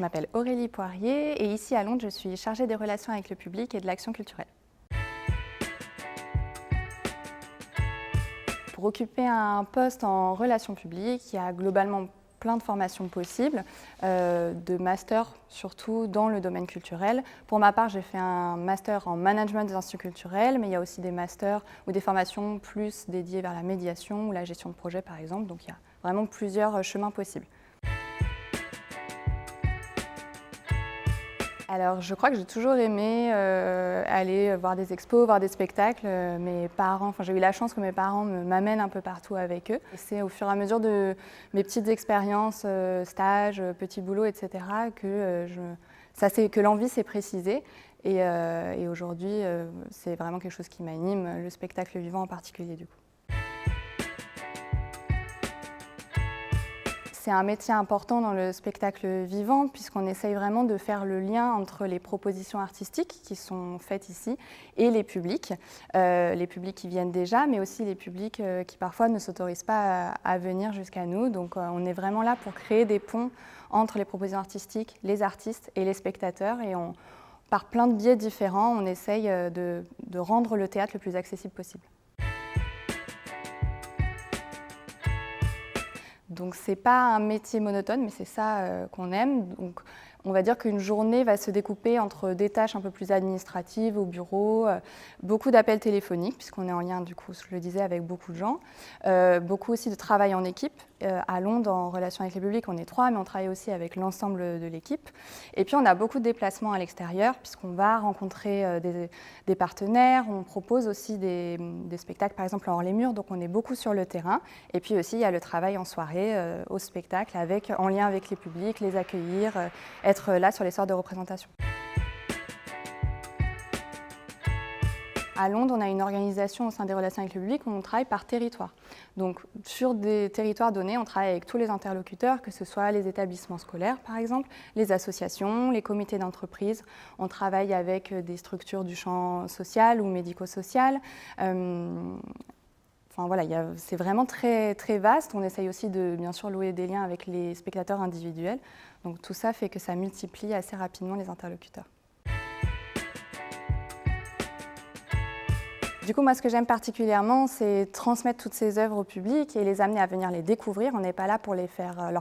Je m'appelle Aurélie Poirier et ici à Londres, je suis chargée des relations avec le public et de l'action culturelle. Pour occuper un poste en relations publiques, il y a globalement plein de formations possibles, de masters surtout dans le domaine culturel. Pour ma part, j'ai fait un master en management des instituts culturels, mais il y a aussi des masters ou des formations plus dédiées vers la médiation ou la gestion de projet par exemple, donc il y a vraiment plusieurs chemins possibles. Alors, je crois que j'ai toujours aimé aller voir des expos, voir des spectacles. Mes parents, j'ai eu la chance que mes parents m'amènent un peu partout avec eux. Et c'est au fur et à mesure de mes petites expériences, stages, petits boulots, etc., que l'envie s'est précisée. Et aujourd'hui, c'est vraiment quelque chose qui m'anime, le spectacle vivant en particulier du coup. C'est un métier important dans le spectacle vivant puisqu'on essaye vraiment de faire le lien entre les propositions artistiques qui sont faites ici et les publics qui viennent déjà, mais aussi les publics qui parfois ne s'autorisent pas à venir jusqu'à nous. Donc on est vraiment là pour créer des ponts entre les propositions artistiques, les artistes et les spectateurs et par plein de biais différents, on essaye de rendre le théâtre le plus accessible possible. Donc c'est pas un métier monotone, mais c'est ça qu'on aime. Donc on va dire qu'une journée va se découper entre des tâches un peu plus administratives au bureau, beaucoup d'appels téléphoniques, puisqu'on est en lien, du coup, je le disais, avec beaucoup de gens, beaucoup aussi de travail en équipe. À Londres, en relation avec les publics, on est 3, mais on travaille aussi avec l'ensemble de l'équipe. Et puis on a beaucoup de déplacements à l'extérieur, puisqu'on va rencontrer des partenaires, on propose aussi des spectacles, par exemple, hors les murs, donc on est beaucoup sur le terrain. Et puis aussi, il y a le travail en soirée, au spectacle, en lien avec les publics, les accueillir, être là sur les soirs de représentation. À Londres, on a une organisation au sein des relations avec le public où on travaille par territoire. Donc, sur des territoires donnés, on travaille avec tous les interlocuteurs, que ce soit les établissements scolaires, par exemple, les associations, les comités d'entreprise. On travaille avec des structures du champ social ou médico-social. Voilà, c'est vraiment très, très vaste. On essaye aussi de, bien sûr, louer des liens avec les spectateurs individuels. Donc, tout ça fait que ça multiplie assez rapidement les interlocuteurs. Du coup, moi, ce que j'aime particulièrement, c'est transmettre toutes ces œuvres au public et les amener à venir les découvrir. On n'est pas là pour leur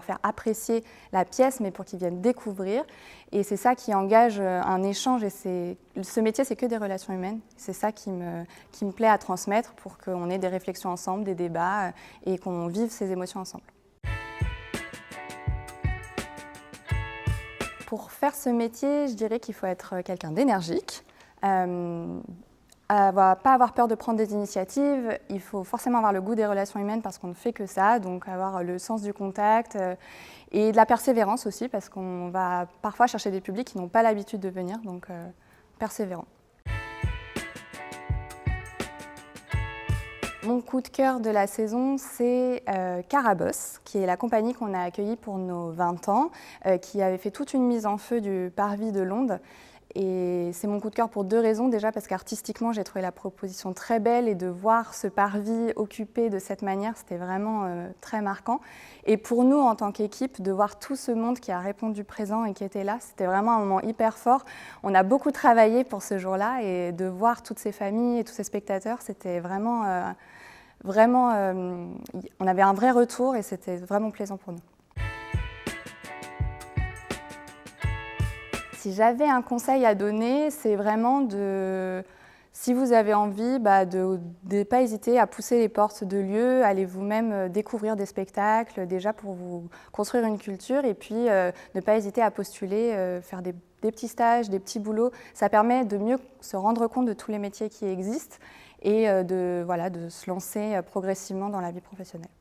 faire apprécier la pièce, mais pour qu'ils viennent découvrir. Et c'est ça qui engage un échange. Et ce métier, c'est que des relations humaines. C'est ça qui me plaît à transmettre pour qu'on ait des réflexions ensemble, des débats et qu'on vive ces émotions ensemble. Pour faire ce métier, je dirais qu'il faut être quelqu'un d'énergique. Pas avoir peur de prendre des initiatives, il faut forcément avoir le goût des relations humaines parce qu'on ne fait que ça, donc avoir le sens du contact et de la persévérance aussi parce qu'on va parfois chercher des publics qui n'ont pas l'habitude de venir, donc persévérant. Mon coup de cœur de la saison, c'est Carabosse, qui est la compagnie qu'on a accueillie pour nos 20 ans, qui avait fait toute une mise en feu du parvis de Londres. Et c'est mon coup de cœur pour 2 raisons. Déjà parce qu'artistiquement, j'ai trouvé la proposition très belle et de voir ce parvis occupé de cette manière, c'était vraiment très marquant. Et pour nous, en tant qu'équipe, de voir tout ce monde qui a répondu présent et qui était là, c'était vraiment un moment hyper fort. On a beaucoup travaillé pour ce jour-là et de voir toutes ces familles et tous ces spectateurs, c'était vraiment, on avait un vrai retour et c'était vraiment plaisant pour nous. Si j'avais un conseil à donner, c'est vraiment si vous avez envie, de ne pas hésiter à pousser les portes de lieux, aller vous-même découvrir des spectacles, déjà pour vous construire une culture, et puis ne pas hésiter à postuler, faire des petits stages, des petits boulots. Ça permet de mieux se rendre compte de tous les métiers qui existent et de se lancer progressivement dans la vie professionnelle.